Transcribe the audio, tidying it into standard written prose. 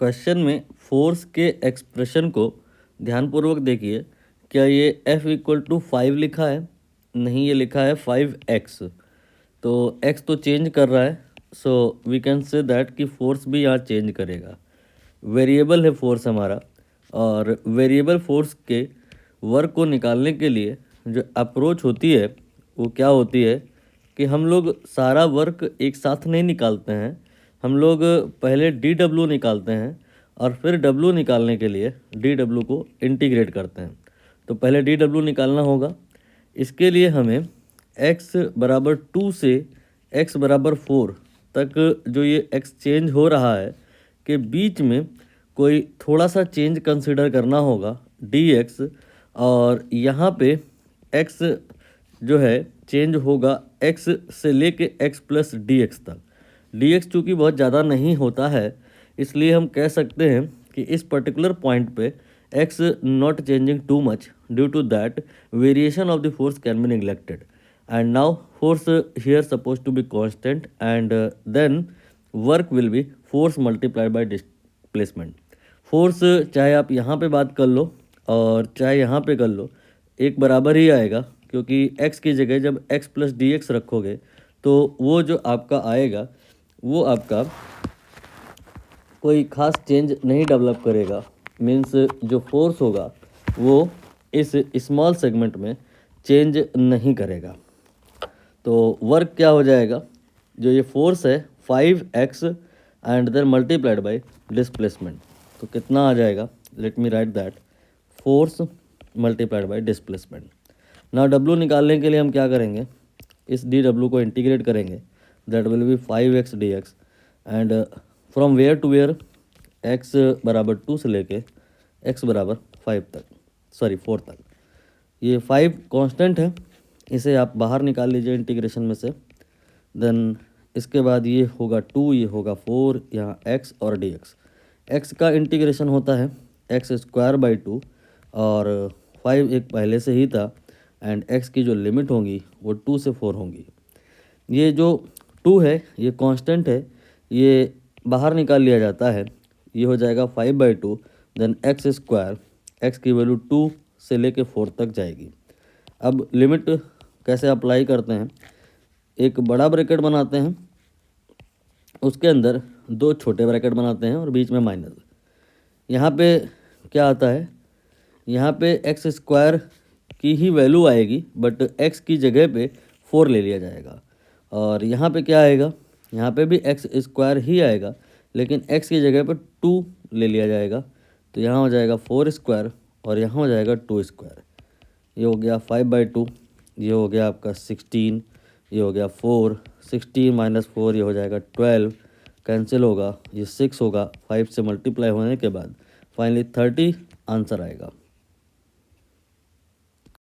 Question में force के expression को ध्यानपूर्वक देखिए। क्या ये F इक्वल टू 5 लिखा है? नहीं, ये लिखा है 5x। तो x तो चेंज कर रहा है, so we can say that कि फोर्स भी यहाँ चेंज करेगा। वेरिएबल है फोर्स हमारा, और वेरिएबल फोर्स के वर्क को निकालने के लिए जो अप्रोच होती है वो क्या होती है कि हम लोग सारा वर्क एक साथ नहीं निकालते हैं। हम लोग पहले DW निकालते हैं और फिर W निकालने के लिए DW को इंटीग्रेट करते हैं। तो पहले DW निकालना होगा। इसके लिए हमें x बराबर 2 से x बराबर 4 तक जो ये एक्सचेंज हो रहा है के बीच में कोई थोड़ा सा चेंज कंसिडर करना होगा dx, और यहाँ पे x जो है चेंज होगा x से लेके x प्लस dx तक। dx चूँकि बहुत ज़्यादा नहीं होता है, इसलिए हम कह सकते हैं कि इस पर्टिकुलर पॉइंट पे x not changing too much, due to that variation of the force can be neglected, and now force here supposed to be constant, and then work will be force multiplied by displacement. Force चाहे आप यहाँ पे बात कर लो और चाहे यहाँ पे कर लो, एक बराबर ही आएगा, क्योंकि x की जगह जब x प्लस डी एक्स रखोगे तो वो जो आपका आएगा वो आपका कोई ख़ास चेंज नहीं डेवलप करेगा। मीन्स जो फोर्स होगा वो इस स्मॉल सेगमेंट में चेंज नहीं करेगा। तो वर्क क्या हो जाएगा, जो ये फोर्स है 5x and then multiplied by displacement, तो कितना आ जाएगा, let me write that, force multiplied by displacement. ना W निकालने के लिए हम क्या करेंगे, इस DW को इंटीग्रेट करेंगे, that will be 5x dx, and from where to where, x बराबर 2 से लेके x बराबर 5 तक, सॉरी 4 तक। ये 5 कांस्टेंट है, इसे आप बाहर निकाल लीजिए इंटीग्रेशन में से। देन इसके बाद ये होगा 2, ये होगा 4, यहाँ x और dx। x का इंटीग्रेशन होता है x स्क्वायर बाई 2, और 5 एक पहले से ही था, एंड x की जो लिमिट होंगी वो 2 से 4 होंगी। ये जो 2 है ये कांस्टेंट है, ये बाहर निकाल लिया जाता है, ये हो जाएगा 5/2, देन x स्क्वायर, x की वैल्यू 2 से लेके 4 तक जाएगी। अब लिमिट कैसे अप्लाई करते हैं, एक बड़ा ब्रैकेट बनाते हैं, उसके अंदर 2 छोटे ब्रैकेट बनाते हैं और बीच में माइनस। यहाँ पे क्या आता है, यहाँ पे एक्स स्क्वायर की ही वैल्यू आएगी, बट x की जगह पे 4 ले लिया जाएगा। और यहाँ पे क्या आएगा, यहाँ पे भी एक्स स्क्वायर ही आएगा, लेकिन x की जगह पे 2 ले लिया जाएगा। तो यहाँ हो जाएगा 4 स्क्वायर और यहाँ हो जाएगा 2 स्क्वायर। ये हो गया 5/2, ये हो गया आपका 16, ये हो गया 4, 16 माइनस 4 ये हो जाएगा 12, कैंसिल होगा, ये 6 होगा, 5 से मल्टीप्लाई होने के बाद फाइनली 30 आंसर आएगा।